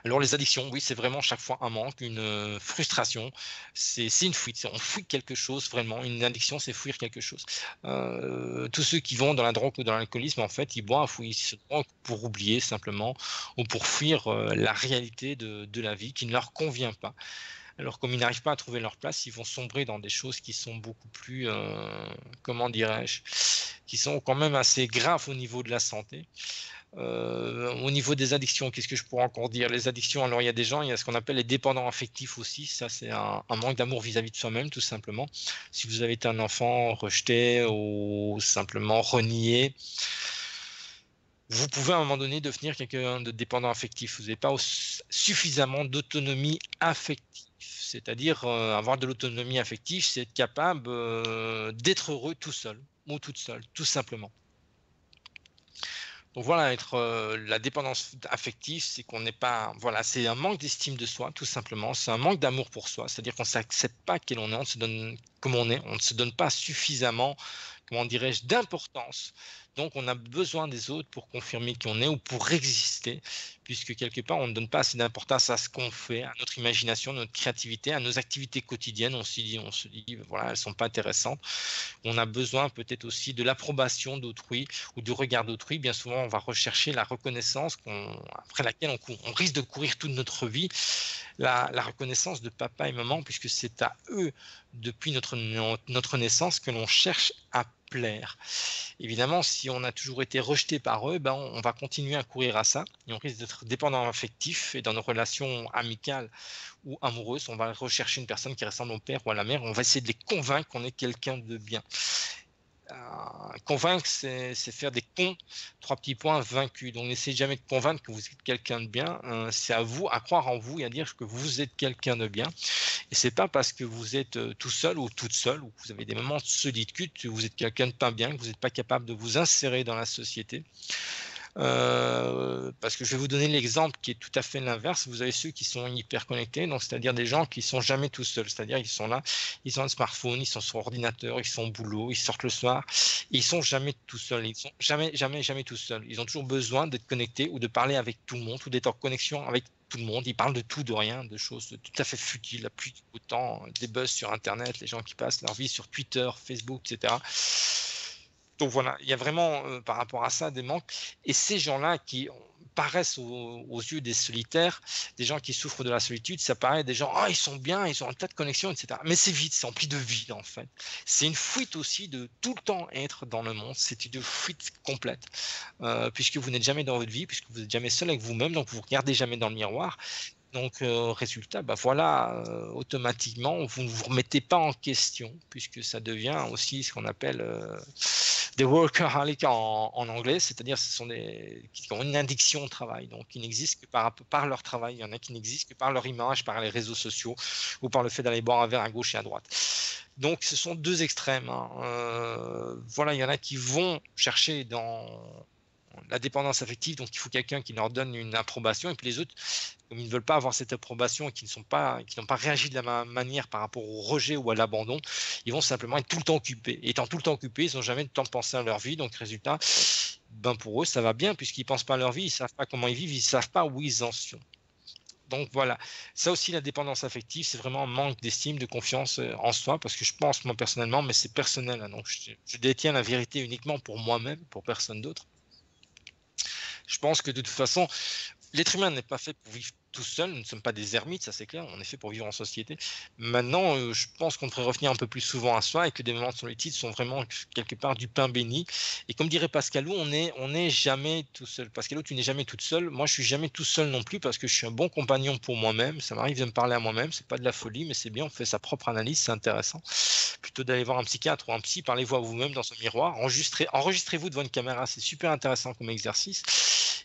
Alors les addictions, oui, c'est vraiment chaque fois un manque, une frustration, c'est une fuite, on fuit quelque chose vraiment, une addiction c'est fuir quelque chose. Tous ceux qui vont dans la drogue ou dans l'alcoolisme, en fait, ils boivent ou ils se droguent pour oublier simplement ou pour fuir la réalité de la vie qui ne leur convient pas. Alors comme ils n'arrivent pas à trouver leur place, ils vont sombrer dans des choses qui sont beaucoup plus, comment dirais-je, qui sont quand même assez graves au niveau de la santé. Au niveau des addictions, qu'est-ce que je pourrais encore dire? Les addictions, alors il y a des gens, il y a ce qu'on appelle les dépendants affectifs aussi. Ça, c'est un manque d'amour vis-à-vis de soi-même, tout simplement. Si vous avez été un enfant rejeté ou simplement renié, vous pouvez à un moment donné devenir quelqu'un de dépendant affectif. Vous n'avez pas suffisamment d'autonomie affective. C'est-à-dire avoir de l'autonomie affective, c'est être capable d'être heureux tout seul ou toute seule, tout simplement. Donc voilà, la dépendance affective, c'est qu'on n'est pas, voilà, c'est un manque d'estime de soi, tout simplement. C'est un manque d'amour pour soi, c'est-à-dire qu'on ne s'accepte pas quel on est, on se donne comme on est, on ne se donne pas suffisamment, comment dirais-je, d'importance. Donc on a besoin des autres pour confirmer qui on est ou pour exister, puisque quelque part on ne donne pas assez d'importance à ce qu'on fait, à notre imagination, à notre créativité, à nos activités quotidiennes. On se dit, voilà, elles sont pas intéressantes. On a besoin peut-être aussi de l'approbation d'autrui ou du regard d'autrui. Bien souvent, on va rechercher la reconnaissance après laquelle on risque de courir toute notre vie, la reconnaissance de papa et maman, puisque c'est à eux, depuis notre naissance, que l'on cherche à plaire. Évidemment, si on a toujours été rejeté par eux, on va continuer à courir à ça et on risque d'être dépendant affectif et dans nos relations amicales ou amoureuses, on va rechercher une personne qui ressemble au père ou à la mère, on va essayer de les convaincre qu'on est quelqu'un de bien. Convaincre, c'est faire des cons, 3 petits points, vaincus. Donc n'essayez jamais de convaincre que vous êtes quelqu'un de bien. C'est à vous, à croire en vous et à dire que vous êtes quelqu'un de bien. Et c'est pas parce que vous êtes tout seul ou toute seule, ou que vous avez des moments de solitude, que vous êtes quelqu'un de pas bien, que vous n'êtes pas capable de vous insérer dans la société. Parce que je vais vous donner l'exemple qui est tout à fait l'inverse. Vous avez ceux qui sont hyper connectés, donc c'est-à-dire des gens qui sont jamais tout seuls, c'est-à-dire ils sont là, ils ont un smartphone, ils sont sur ordinateur, ils sont au boulot, ils sortent le soir, et ils sont jamais tout seuls, ils sont jamais tout seuls. Ils ont toujours besoin d'être connectés ou de parler avec tout le monde ou d'être en connexion avec tout le monde. Ils parlent de tout, de rien, de choses tout à fait futiles, la pluie du temps, des buzz sur Internet, les gens qui passent leur vie sur Twitter, Facebook, etc. Donc voilà, il y a vraiment, par rapport à ça, des manques et ces gens-là qui paraissent aux yeux des solitaires, des gens qui souffrent de la solitude, ça paraît des gens: «Ah, ils sont bien, ils ont un tas de connexions et cetera». Mais c'est vide, c'est rempli de vide, en fait. C'est une fuite aussi de tout le temps être dans le monde, c'est une fuite complète, puisque vous n'êtes jamais dans votre vie, puisque vous n'êtes jamais seul avec vous-même, donc vous regardez jamais dans le miroir. Donc, résultat, bah, voilà, automatiquement, vous ne vous remettez pas en question puisque ça devient aussi ce qu'on appelle, des workaholics en anglais, c'est-à-dire ce sont des qui ont une addiction au travail, donc qui n'existent que par leur travail. Il y en a qui n'existent que par leur image, par les réseaux sociaux ou par le fait d'aller boire un verre à gauche et à droite. Donc ce sont 2 extrêmes, hein, voilà, il y en a qui vont chercher dans la dépendance affective, donc il faut quelqu'un qui leur donne une approbation et puis les autres, comme ils ne veulent pas avoir cette approbation et qui n'ont pas réagi de la même manière par rapport au rejet ou à l'abandon, ils vont simplement être tout le temps occupés. Et étant tout le temps occupés, ils n'ont jamais le temps de penser à leur vie, donc résultat, ben pour eux, ça va bien puisqu'ils ne pensent pas à leur vie, ils ne savent pas comment ils vivent, ils ne savent pas où ils en sont. Donc voilà, ça aussi la dépendance affective, c'est vraiment un manque d'estime, de confiance en soi, parce que je pense moi personnellement, mais c'est personnel, hein, donc je détiens la vérité uniquement pour moi-même, pour personne d'autre. Je pense que de toute façon, l'être humain n'est pas fait pour vivre tout seul, nous ne sommes pas des ermites, ça c'est clair, on est fait pour vivre en société. Maintenant, je pense qu'on devrait revenir un peu plus souvent à soi et que des moments de solitude sont vraiment quelque part du pain béni. Et comme dirait Pascalou, on n'est jamais tout seul. Pascalou, tu n'es jamais toute seule. Moi, je suis jamais tout seul non plus parce que je suis un bon compagnon pour moi-même. Ça m'arrive de me parler à moi-même, c'est pas de la folie, mais c'est bien, on fait sa propre analyse, c'est intéressant. Plutôt d'aller voir un psychiatre ou un psy, parlez-vous à vous-même dans un miroir, enregistrez-vous devant une caméra, c'est super intéressant comme exercice.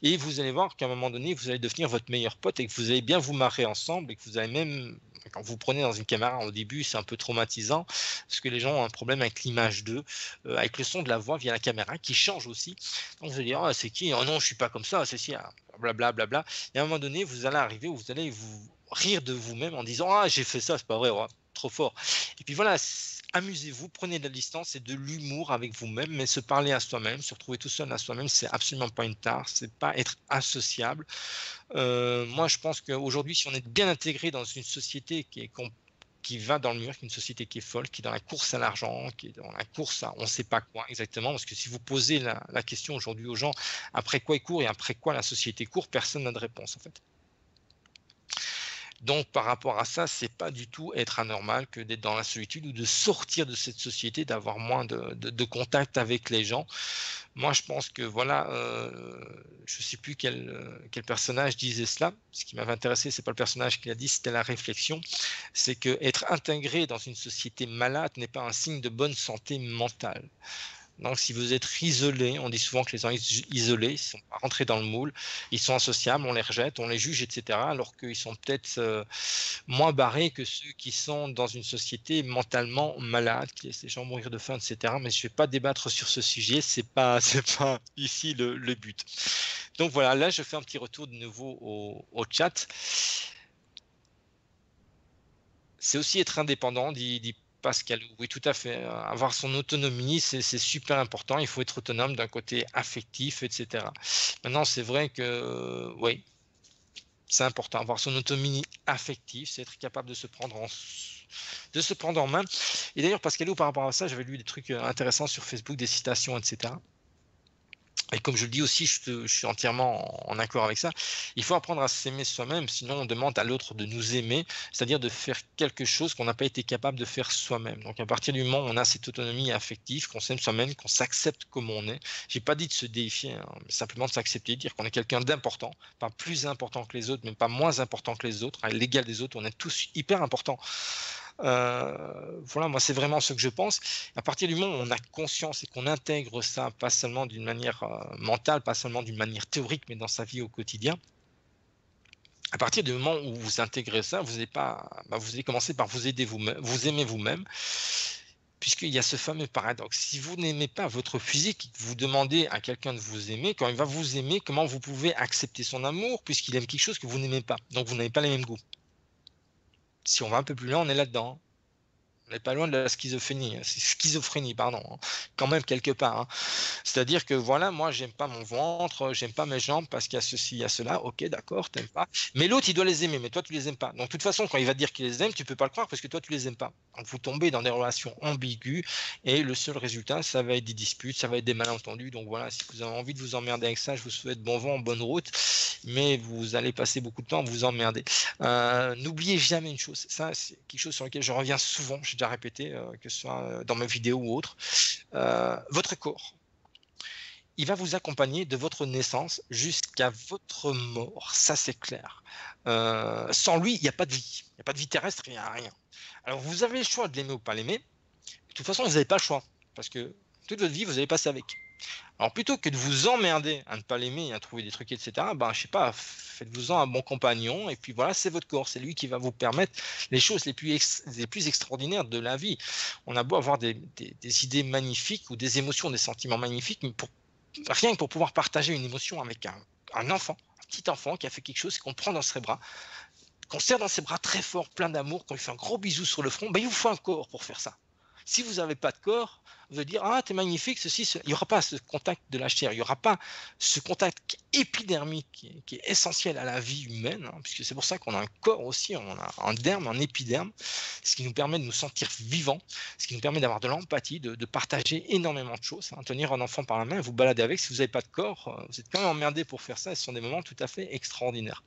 Et vous allez voir qu'à un moment donné, vous allez devenir votre meilleur pote et que vous allez bien vous marrer ensemble et que vous allez même, quand vous prenez dans une caméra au début, c'est un peu traumatisant parce que les gens ont un problème avec l'image d'eux, avec le son de la voix via la caméra qui change aussi. Donc vous allez dire, ah, c'est qui? Oh non, je suis pas comme ça, c'est si, blablabla. Bla, bla. Et à un moment donné, vous allez arriver où vous allez vous rire de vous-même en disant, ah, j'ai fait ça, c'est pas vrai, ouais, trop fort. Et puis voilà, amusez-vous, prenez de la distance et de l'humour avec vous-même, mais se parler à soi-même, se retrouver tout seul à soi-même, c'est absolument pas une tare, c'est pas être associable. Moi, je pense qu'aujourd'hui, si on est bien intégré dans une société qui va dans le mur, qui est une société qui est folle, qui est dans la course à l'argent, qui est dans la course à on ne sait pas quoi exactement, parce que si vous posez la question aujourd'hui aux gens, après quoi ils courent et après quoi la société court, personne n'a de réponse en fait. Donc, par rapport à ça, c'est pas du tout être anormal que d'être dans la solitude ou de sortir de cette société, d'avoir moins de contact avec les gens. Moi, je pense que voilà, je sais plus quel personnage disait cela. Ce qui m'avait intéressé, c'est pas le personnage qui l'a dit, c'était la réflexion. C'est que être intégré dans une société malade n'est pas un signe de bonne santé mentale. Donc, si vous êtes isolé, on dit souvent que les gens isolés, ils ne sont pas rentrés dans le moule, ils sont associables, on les rejette, on les juge, etc. Alors qu'ils sont peut-être moins barrés que ceux qui sont dans une société mentalement malade, qui laissent les gens mourir de faim, etc. Mais je ne vais pas débattre sur ce sujet, c'est pas ici le but. Donc voilà, là je fais un petit retour de nouveau au chat. C'est aussi être indépendant, dit Pascal. Oui, tout à fait. Avoir son autonomie, c'est super important. Il faut être autonome d'un côté affectif, etc. Maintenant, c'est vrai que, oui, c'est important. Avoir son autonomie affective, c'est être capable de se prendre en main. Et d'ailleurs, Pascal, par rapport à ça, j'avais lu des trucs intéressants sur Facebook, des citations, etc. Et comme je le dis aussi, je suis entièrement en accord avec ça. Il faut apprendre à s'aimer soi-même, sinon on demande à l'autre de nous aimer, c'est-à-dire de faire quelque chose qu'on n'a pas été capable de faire soi-même. Donc à partir du moment où on a cette autonomie affective, qu'on s'aime soi-même, qu'on s'accepte comme on est, j'ai pas dit de se déifier, hein, mais simplement de s'accepter, de dire qu'on est quelqu'un d'important, pas plus important que les autres, mais pas moins important que les autres, à l'égal des autres, on est tous hyper importants. Voilà, moi c'est vraiment ce que je pense. À partir du moment où on a conscience et qu'on intègre ça, pas seulement d'une manière mentale, pas seulement d'une manière théorique, mais dans sa vie au quotidien, à partir du moment où vous intégrez ça, vous allez commencer par vous aider vous-même, vous aimer vous-même, puisqu'il y a ce fameux paradoxe. Si vous n'aimez pas votre physique, vous demandez à quelqu'un de vous aimer, quand il va vous aimer, comment vous pouvez accepter son amour, puisqu'il aime quelque chose que vous n'aimez pas. Donc vous n'avez pas les mêmes goûts. Si on va un peu plus loin, on est là-dedans. On n'est pas loin de la schizophrénie, pardon, hein, quand même quelque part. Hein. C'est-à-dire que voilà, moi, j'aime pas mon ventre, j'aime pas mes jambes parce qu'il y a ceci, il y a cela. Ok, d'accord, t'aimes pas. Mais l'autre, il doit les aimer, mais toi, tu les aimes pas. Donc, de toute façon, quand il va te dire qu'il les aime, tu peux pas le croire parce que toi, tu les aimes pas. Donc vous tombez dans des relations ambiguës et le seul résultat, ça va être des disputes, ça va être des malentendus. Donc voilà, si vous avez envie de vous emmerder avec ça, je vous souhaite bon vent, bonne route, mais vous allez passer beaucoup de temps à vous emmerder. N'oubliez jamais une chose, ça c'est quelque chose sur lequel je reviens souvent, j'ai déjà répété, que ce soit dans mes vidéos ou autres, votre corps. Il va vous accompagner de votre naissance jusqu'à votre mort, ça c'est clair. Sans lui, il n'y a pas de vie. Il n'y a pas de vie terrestre, il n'y a rien. Alors vous avez le choix de l'aimer ou pas l'aimer. De toute façon, vous n'avez pas le choix. Parce que toute votre vie, vous allez passer avec. Alors plutôt que de vous emmerder à ne pas l'aimer, à trouver des trucs, etc., je sais pas, faites-vous-en un bon compagnon. Et puis voilà, c'est votre corps. C'est lui qui va vous permettre les choses les plus extraordinaires de la vie. On a beau avoir des idées magnifiques ou des émotions, des sentiments magnifiques, mais rien que pour pouvoir partager une émotion avec un enfant, un petit enfant qui a fait quelque chose, qu'on prend dans ses bras, qu'on serre dans ses bras très fort, plein d'amour, qu'on lui fait un gros bisou sur le front, il vous faut un corps pour faire ça. Si vous n'avez pas de corps, vous allez dire « Ah, t'es magnifique, ceci, il n'y aura pas ce contact de la chair, il n'y aura pas ce contact épidermique qui est essentiel à la vie humaine, puisque c'est pour ça qu'on a un corps aussi, on a un derme, un épiderme, ce qui nous permet de nous sentir vivants, ce qui nous permet d'avoir de l'empathie, de partager énormément de choses. Tenir un enfant par la main, vous balader avec, si vous n'avez pas de corps, vous êtes quand même emmerdé pour faire ça, et ce sont des moments tout à fait extraordinaires.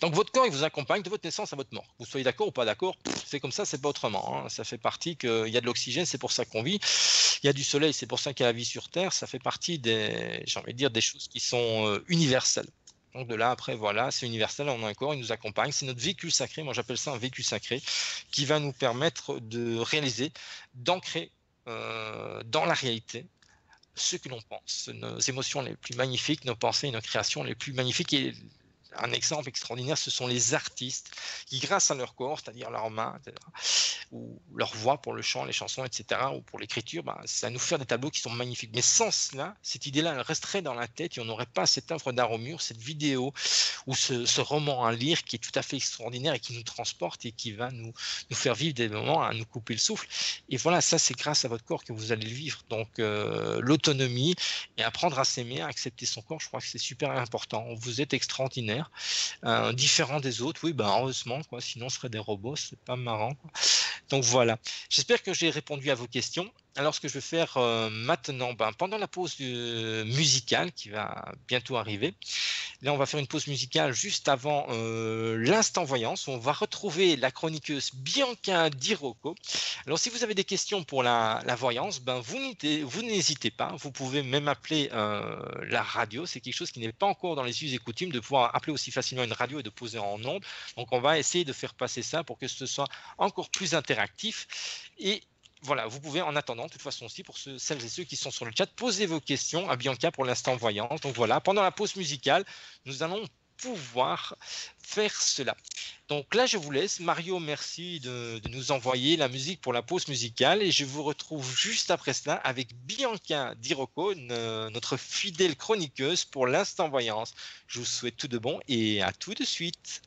Donc votre corps, il vous accompagne de votre naissance à votre mort. Vous soyez d'accord ou pas d'accord, c'est comme ça, c'est pas autrement. Ça fait partie qu'il y a de l'oxygène, c'est pour ça qu'on vit. Il y a du soleil, c'est pour ça qu'il y a la vie sur Terre. Ça fait partie des choses qui sont universelles. Donc de là, après, voilà, c'est universel, on a un corps, il nous accompagne. C'est notre véhicule sacré, moi j'appelle ça un véhicule sacré, qui va nous permettre de réaliser, d'ancrer dans la réalité ce que l'on pense, nos émotions les plus magnifiques, nos pensées, nos créations les plus magnifiques. Et un exemple extraordinaire, ce sont les artistes qui, grâce à leur corps, c'est-à-dire leurs mains, etc., ou leur voix pour le chant, les chansons, etc., ou pour l'écriture, ça nous fait des tableaux qui sont magnifiques. Mais sans cela, cette idée-là, elle resterait dans la tête et on n'aurait pas cette œuvre d'art au mur, cette vidéo ou ce roman à lire qui est tout à fait extraordinaire et qui nous transporte et qui va nous faire vivre des moments à nous couper le souffle. Et voilà, ça, c'est grâce à votre corps que vous allez le vivre. Donc, l'autonomie et apprendre à s'aimer, à accepter son corps, je crois que c'est super important. Vous êtes extraordinaire. Différent des autres, oui, heureusement, quoi, sinon on serait des robots, c'est pas marrant, quoi. Donc voilà, j'espère que j'ai répondu à vos questions. Alors ce que je vais faire maintenant, pendant la pause musicale qui va bientôt arriver, là on va faire une pause musicale juste avant l'instant voyance, où on va retrouver la chroniqueuse Bianca Di Rocco. Alors si vous avez des questions pour la voyance, vous n'hésitez pas, vous pouvez même appeler la radio, c'est quelque chose qui n'est pas encore dans les us et coutumes de pouvoir appeler aussi facilement une radio et de poser en ondes. Donc on va essayer de faire passer ça pour que ce soit encore plus interactif. Et voilà, vous pouvez en attendant, de toute façon aussi, pour celles et ceux qui sont sur le chat, poser vos questions à Bianca pour l'instant voyance. Donc voilà, pendant la pause musicale, nous allons pouvoir faire cela. Donc là, je vous laisse. Mario, merci de nous envoyer la musique pour la pause musicale et je vous retrouve juste après cela avec Bianca Di Rocco, notre fidèle chroniqueuse pour l'instant voyance. Je vous souhaite tout de bon et à tout de suite.